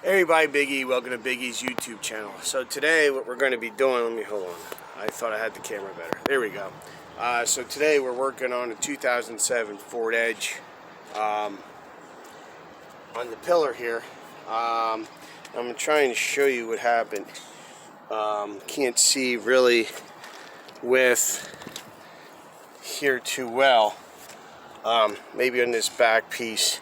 Hey everybody, Big E. Welcome to Big E's YouTube channel. So today what we're going to be doing, let me hold on. I thought I had the camera better. There we go. So today we're working on a 2007 Ford Edge on the pillar here. I'm trying to show you what happened. Can't see really with here too well. Maybe on this back piece.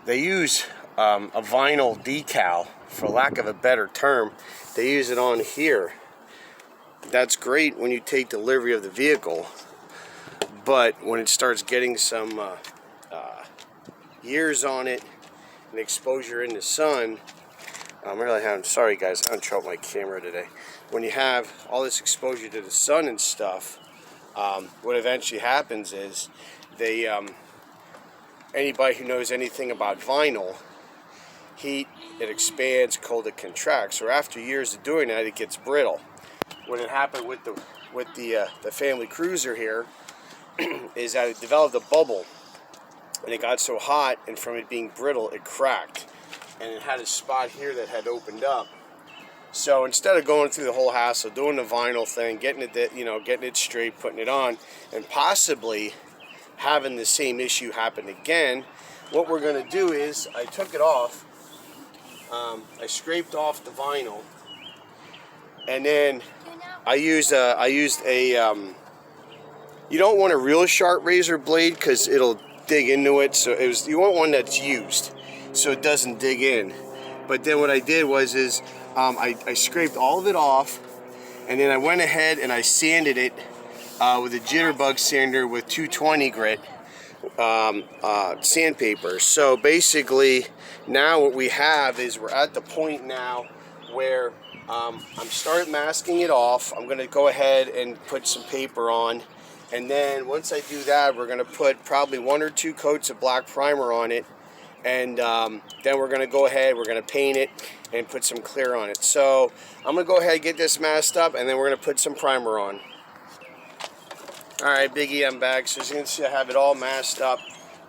They use a vinyl decal, for lack of a better term. They use it on here. That's great when you take delivery of the vehicle, but when it starts getting some years on it and exposure in the sun, I'm really having, sorry guys, I'm having trouble with my camera today. When you have all this exposure to the sun and stuff, what eventually happens is they, anybody who knows anything about vinyl, heat, it expands, cold, it contracts. So after years of doing that, it gets brittle. What had happened with the family cruiser here is that it developed a bubble, and it got so hot, and from it being brittle, it cracked, and it had a spot here that had opened up. So instead of going through the whole hassle, doing the vinyl thing, getting it straight, putting it on, and possibly having the same issue happen again, what we're going to do is I took it off. I scraped off the vinyl, and then I used a you don't want a real sharp razor blade because it'll dig into it. So you want one that's used so it doesn't dig in. But then what I did was I scraped all of it off, and then I went ahead and I sanded it with a jitterbug sander with 220 grit sandpaper. So basically now what we have is we're at the point now where I'm starting masking it off. I'm going to go ahead and put some paper on, and then once I do that, we're going to put probably 1 or 2 coats of black primer on it, and then we're going to go ahead, we're going to paint it and put some clear on it. So I'm going to go ahead and get this masked up, and then we're going to put some primer on. Alright, Biggie, I'm back. So as you can see, I have it all masked up.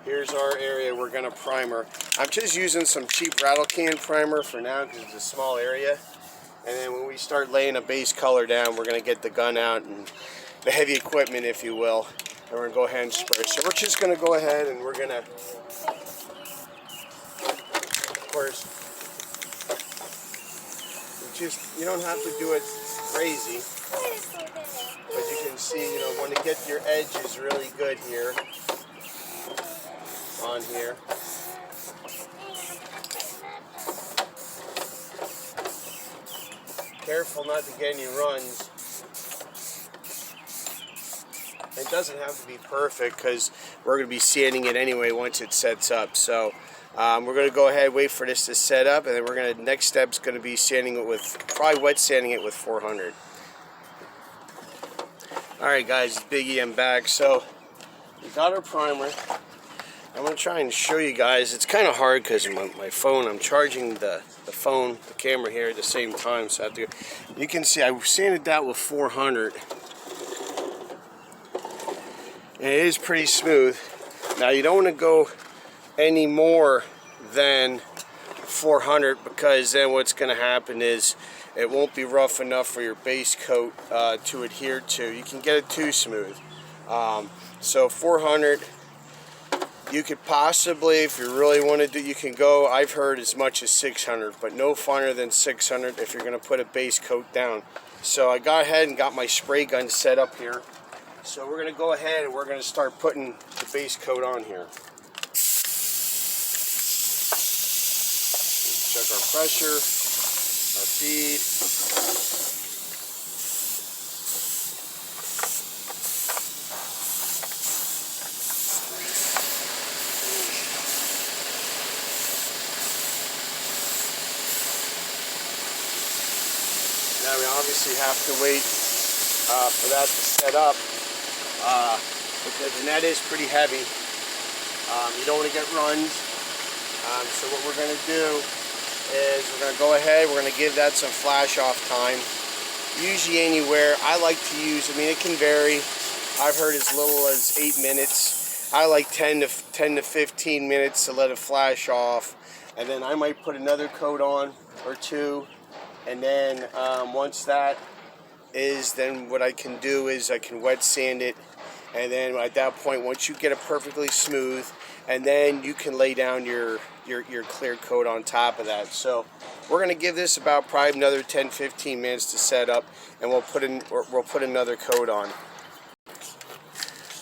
Here's our area we're going to primer. I'm just using some cheap rattle can primer for now because it's a small area. And then when we start laying a base color down, we're going to get the gun out and the heavy equipment, if you will. And we're going to go ahead and spray. So we're just going to go ahead and we're going to, of course, you don't have to do it crazy. But you can see, when to get your edges really good here, on here. Careful not to get any runs. It doesn't have to be perfect because we're going to be sanding it anyway once it sets up. So we're going to go ahead, wait for this to set up, and then next step's going to be sanding it with, probably wet sanding it with 400. Alright guys, it's Big E, I'm back. So, we got our primer. I'm going to try and show you guys. It's kind of hard because my phone, I'm charging the camera here at the same time. So I have to, you can see I sanded that with 400. And it is pretty smooth. Now you don't want to go any more than 400 because then what's going to happen is it won't be rough enough for your base coat to adhere to. You can get it too smooth. So 400, you could possibly, if you really want to do, you can go, I've heard as much as 600, but no finer than 600 if you're going to put a base coat down. So I got ahead and got my spray gun set up here. So we're going to go ahead and we're going to start putting the base coat on here. Check our pressure, our feed. Now we obviously have to wait for that to set up because the net is pretty heavy. You don't want to get runs. So what we're going to do is we're going to go ahead, we're going to give that some flash off time. Usually anywhere, I like to use, it can vary. I've heard as little as 8 minutes. I like 10 to 15 minutes to let it flash off. and then I might put another coat on or two, and then once that is, then what I can do is I can wet sand it, and then at that point, once you get it perfectly smooth, and then you can lay down your clear coat on top of that. So we're gonna give this about probably another 10-15 minutes to set up, and we'll put another coat on.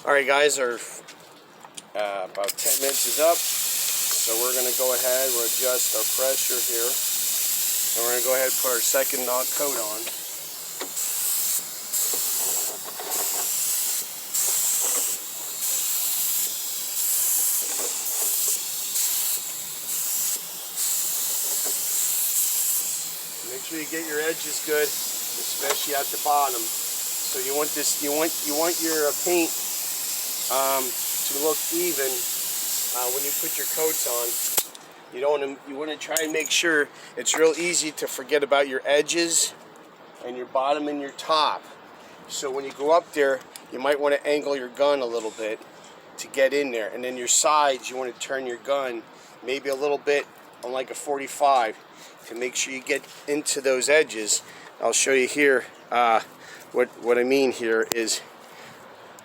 All right, guys, our about 10 minutes is up, so we're gonna go ahead. We'll adjust our pressure here, and we're gonna go ahead and put our second coat on. Make sure you get your edges good, especially at the bottom. So you want this, you want your paint to look even when you put your coats on. You want to try and make sure it's real easy to forget about your edges and your bottom and your top. So when you go up there, you might want to angle your gun a little bit to get in there, and then your sides, you want to turn your gun maybe a little bit on like a 45 to make sure you get into those edges. I'll show you here what I mean here is,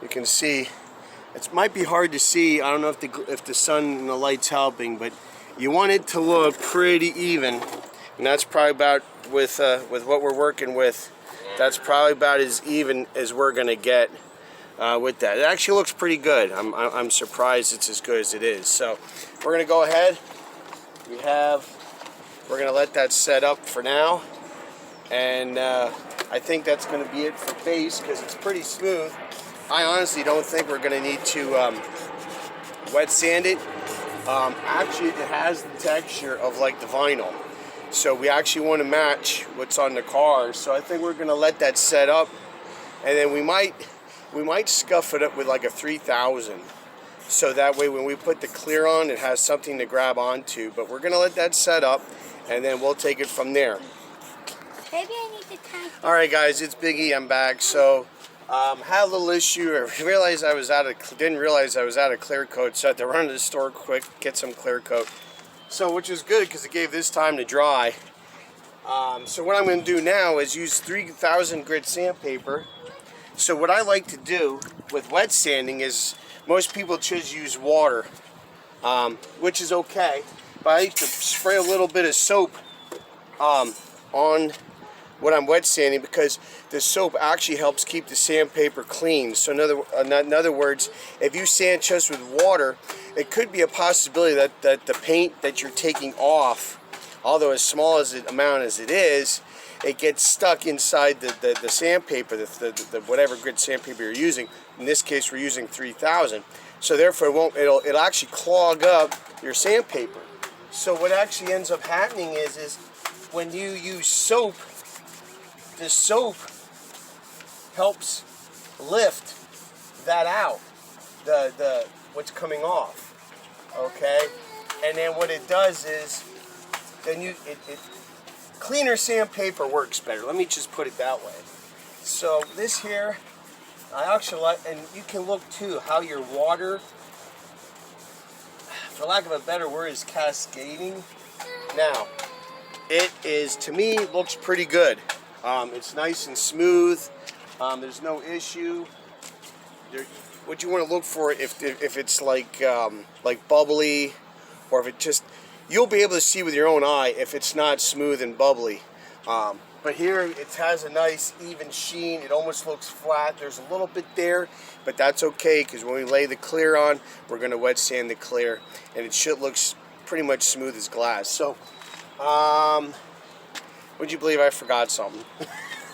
you can see it might be hard to see. I don't know if the sun and the light's helping, but you want it to look pretty even, and that's probably about with what we're working with. That's probably about as even as we're gonna get with that. It actually looks pretty good. I'm surprised it's as good as it is. So we're gonna go ahead. We're gonna let that set up for now, and I think that's gonna be it for base because it's pretty smooth. I honestly don't think we're gonna need to wet sand it. Actually, it has the texture of like the vinyl, so we actually want to match what's on the car. So I think we're gonna let that set up, and then we might scuff it up with like a 3000. So that way when we put the clear on, it has something to grab onto. But we're gonna let that set up, and then we'll take it from there. Maybe I need to time. All right, guys, it's Big E. I'm back. So had a little issue. I didn't realize I was out of clear coat, so I had to run to the store quick, get some clear coat. So which is good because it gave this time to dry. So what I'm going to do now is use 3000 grit sandpaper. So what I like to do with wet sanding is, most people just use water, which is okay, but I like to spray a little bit of soap on when I'm wet sanding, because the soap actually helps keep the sandpaper clean. So in other words, if you sand just with water, it could be a possibility that the paint that you're taking off, although as small as the amount as it is, it gets stuck inside the sandpaper, the whatever grit sandpaper you're using. In this case, we're using 3000. So therefore, it'll actually clog up your sandpaper. So what actually ends up happening is when you use soap, the soap helps lift that out, the what's coming off. Okay, and then what it does is, then cleaner sandpaper works better. Let me just put it that way. So this here, I actually like, and you can look too how your water, for lack of a better word, is cascading. Now, it is, to me, looks pretty good. It's nice and smooth. There's no issue. What you want to look for, if it's like bubbly, or if it just, you'll be able to see with your own eye if it's not smooth and bubbly. But here it has a nice even sheen. It almost looks flat. There's a little bit there, but that's okay, because when we lay the clear on, we're going to wet sand the clear, and it should look pretty much smooth as glass. So, would you believe I forgot something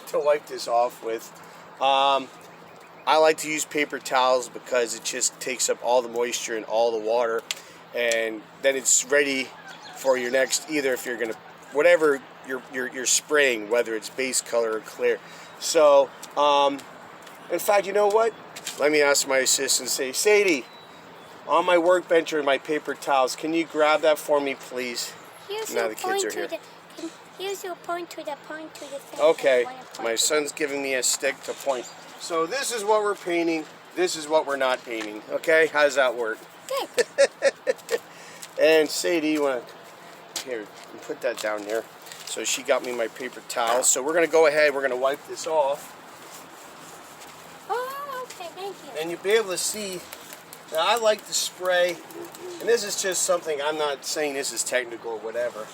to wipe this off with? I like to use paper towels because it just takes up all the moisture and all the water, and then it's ready for your next, either if you're gonna, whatever you're spraying, whether it's base color or clear. So in fact, you know what, let me ask my assistant, say, Sadie, on my workbench are my paper towels, can you grab that for me, please? Now the kids are here. Use your point to the thing. Okay, my son's giving me a stick to point. So this is what we're painting, this is what we're not painting, okay? How does that work? Good. And Sadie, you want to here, put that down there. So she got me my paper towel. So we're gonna go ahead, we're gonna wipe this off. Oh, okay, thank you. And you'll be able to see, now I like to spray, and this is just something, I'm not saying this is technical or whatever,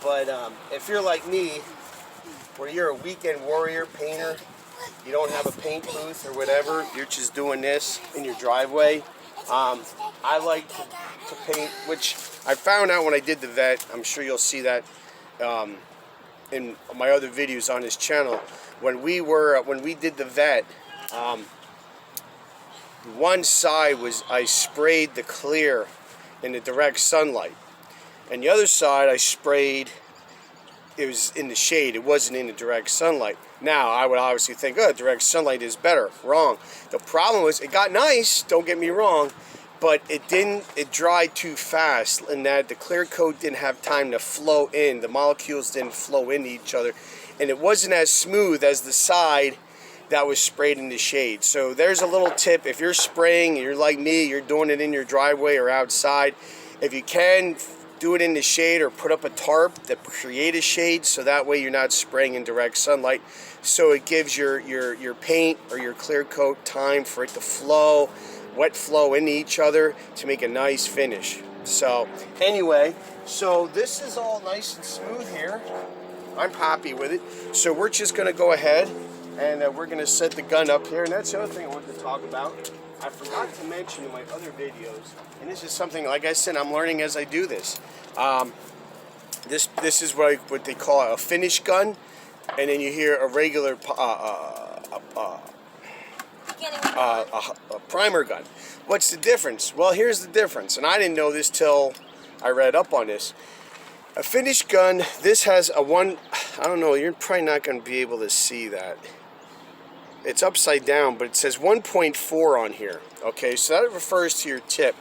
but if you're like me, where you're a weekend warrior painter, you don't have a paint booth or whatever, you're just doing this in your driveway, I like to paint, which I found out when I did the vet. I'm sure you'll see that in my other videos on this channel. When we did the vet, one side was I sprayed the clear in the direct sunlight, and the other side I sprayed, it was in the shade, it wasn't in the direct sunlight. Now I would obviously think, oh, direct sunlight is better. Wrong. The problem was it got nice, don't get me wrong, but it dried too fast, and that the clear coat didn't have time to flow in. The molecules didn't flow into each other, and it wasn't as smooth as the side that was sprayed in the shade. So there's a little tip. If you're spraying, you're like me, you're doing it in your driveway or outside, if you can, do it in the shade or put up a tarp that create a shade, so that way you're not spraying in direct sunlight. So it gives your paint or your clear coat time for it to flow, wet flow into each other to make a nice finish. So anyway, so this is all nice and smooth here. I'm happy with it. So we're just gonna go ahead and we're gonna set the gun up here. And that's the other thing I wanted to talk about. I forgot to mention in my other videos, and this is something, like I said, I'm learning as I do this. This is what they call a finish gun, and then you hear a regular a primer gun. What's the difference? Well, here's the difference, and I didn't know this till I read up on this. A finish gun, this has a one, I don't know, you're probably not going to be able to see that. It's upside down, but it says 1.4 on here. Okay, so that refers to your tip.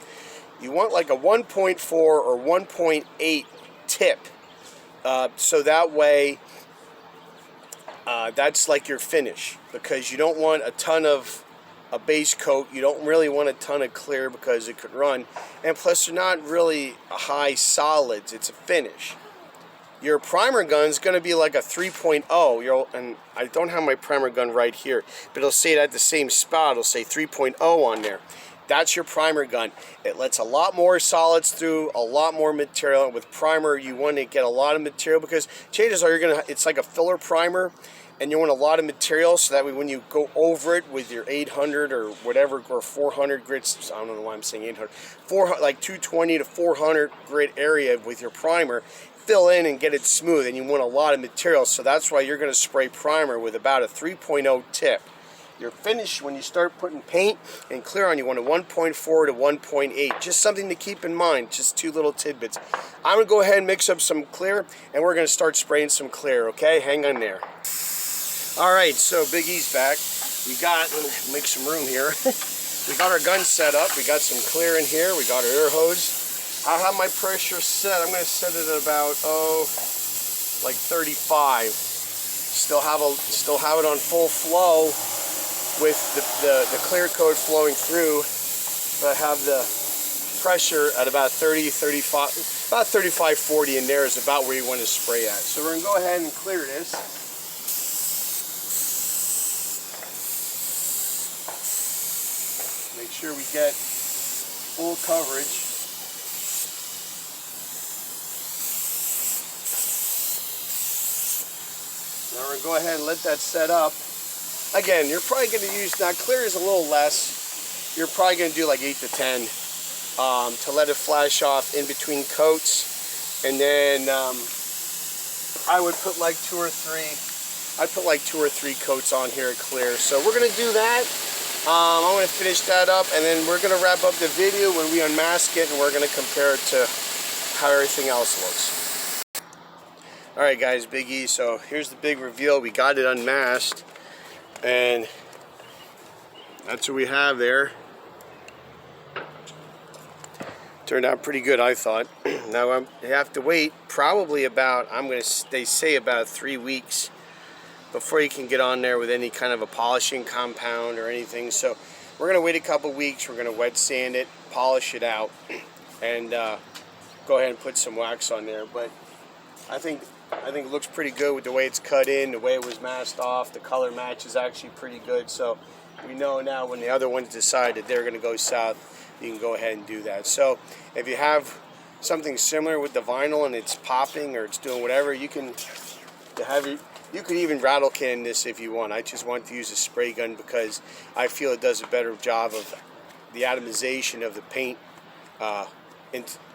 You want like a 1.4 or 1.8 tip. So that way, that's like your finish, because you don't want a ton of a base coat. You don't really want a ton of clear because it could run. And plus, they're not really high solids. It's a finish. Your primer gun is going to be like a 3.0. And I don't have my primer gun right here, but it'll say it at the same spot. It'll say 3.0 on there. That's your primer gun. It lets a lot more solids through, a lot more material. And with primer, you want to get a lot of material, because chances are it's like a filler primer, and you want a lot of material, so that way when you go over it with your 800 or whatever, or 400 grits, I don't know why I'm saying 800, 400, like 220 to 400 grit area with your primer, fill in and get it smooth, and you want a lot of material. So that's why you're going to spray primer with about a 3.0 tip. Your finish, when you start putting paint and clear on, you want a 1.4 to 1.8. Just something to keep in mind, just two little tidbits. I'm going to go ahead and mix up some clear, and we're going to start spraying some clear, okay? Hang on there. All right, so Big E's back. Let me make some room here. We got our gun set up. We got some clear in here. We got our air hose. I have my pressure set. I'm going to set it at about, like 35. Still have it on full flow with the clear coat flowing through. But I have the pressure at about 30, 35, about 35, 40 in there is about where you want to spray at. So we're going to go ahead and clear this. Make sure we get full coverage. Now we're going to go ahead and let that set up. Again, you're probably going to use, now clear is a little less. You're probably going to do like 8 to 10 to let it flash off in between coats. And then I would put like 2 or 3. I'd put like 2 or 3 coats on here at clear. So we're going to do that. I'm going to finish that up, and then we're going to wrap up the video when we unmask it, and we're going to compare it to how everything else looks. Alright guys, Big E, so here's the big reveal. We got it unmasked, and that's what we have there. Turned out pretty good, I thought. Now I have to wait probably about, they say about 3 weeks before you can get on there with any kind of a polishing compound or anything. So we're going to wait a couple weeks. We're going to wet sand it, polish it out, and go ahead and put some wax on there. But I think it looks pretty good with the way it's cut in, the way it was masked off. The color match is actually pretty good. So we know now when the other ones decide that they're going to go south, you can go ahead and do that. So if you have something similar with the vinyl and it's popping or it's doing whatever, you can have it. You could even rattle can this if you want. I just want to use a spray gun because I feel it does a better job of the atomization of the paint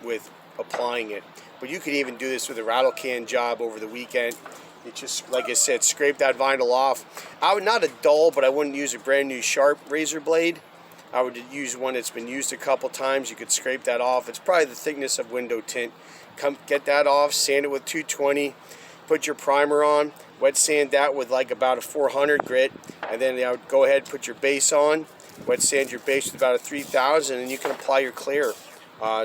with applying it. But you could even do this with a rattle can job over the weekend. It just, like I said, scrape that vinyl off. I would not a dull, but I wouldn't use a brand new sharp razor blade. I would use one that's been used a couple times. You could scrape that off. It's probably the thickness of window tint. Get that off, sand it with 220, put your primer on, wet sand that with like about a 400 grit, and then I would go ahead and put your base on, wet sand your base with about a 3000, and you can apply your clear.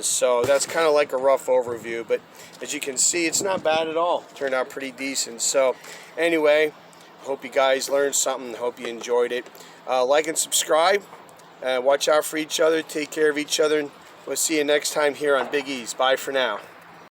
So that's kind of like a rough overview, but as you can see, it's not bad at all. Turned out pretty decent. So anyway, hope you guys learned something. Hope you enjoyed it. Like and subscribe. Watch out for each other. Take care of each other. We'll see you next time here on Big E's. Bye for now.